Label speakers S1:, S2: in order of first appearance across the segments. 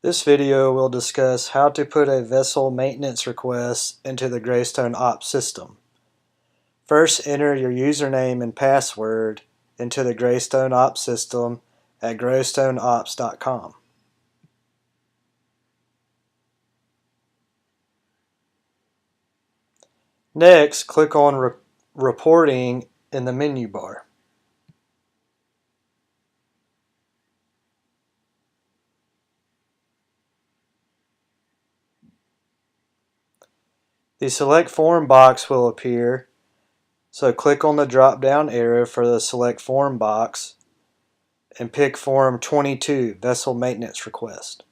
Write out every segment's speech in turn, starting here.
S1: This video will discuss how to put a vessel maintenance request into the Greystone Ops system. First, enter your username and password into the Greystone Ops system at greystoneops.com. Next, click on Reporting in the menu bar. The Select Form box will appear, so click on the drop-down arrow for the Select Form box and pick Form 22, Vessel Maintenance Request.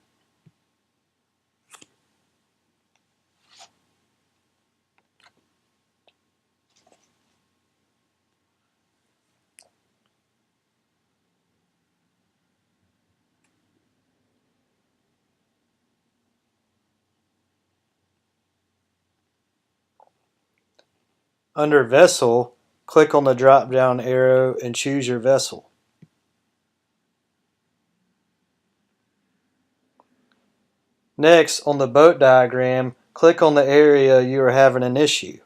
S1: Under Vessel, click on the drop-down arrow and choose your vessel. Next, on the boat diagram, click on the area you are having an issue.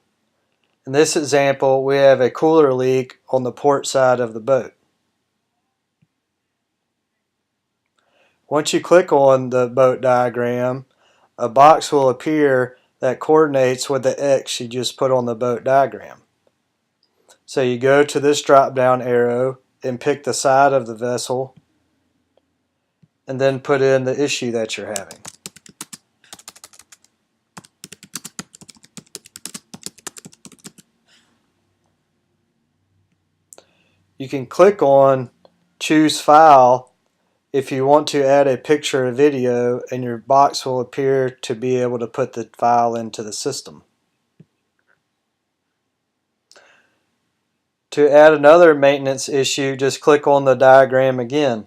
S1: In this example, we have a cooler leak on the port side of the boat. Once you click on the boat diagram, a box will appear that coordinates with the X you just put on the boat diagram. So you go to this drop-down arrow and pick the side of the vessel and then put in the issue that you're having. You can click on Choose File if you want to add a picture or video, and your box will appear to be able to put the file into the system. To add another maintenance issue, just click on the diagram again.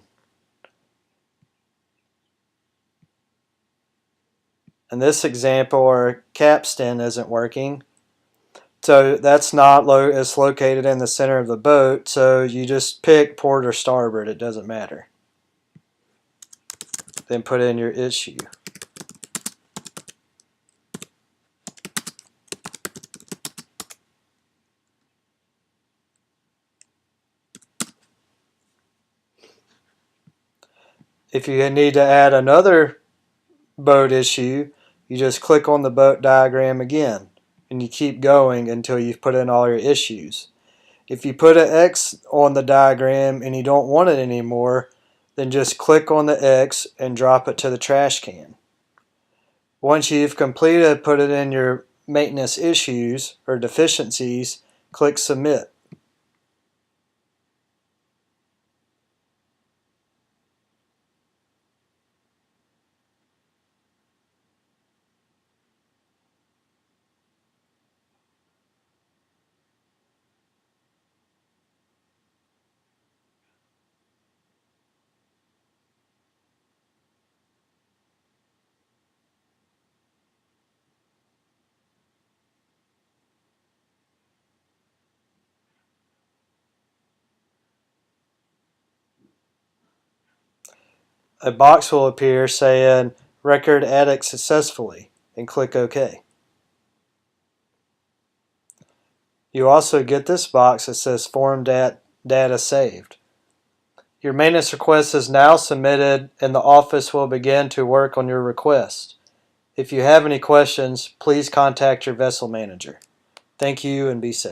S1: In this example, our capstan isn't working. So that's not it's located in the center of the boat, so you just pick port or starboard, it doesn't matter. Then put in your issue. If you need to add another boat issue, you just click on the boat diagram again and you keep going until you've put in all your issues. If you put an X on the diagram and you don't want it anymore, then just click on the X and drop it to the trash can. Once you've completed putting in your maintenance issues or deficiencies, click Submit. A box will appear saying Record Added Successfully, and click OK. You also get this box that says Form Data Saved. Your maintenance request is now submitted and the office will begin to work on your request. If you have any questions, please contact your vessel manager. Thank you and be safe.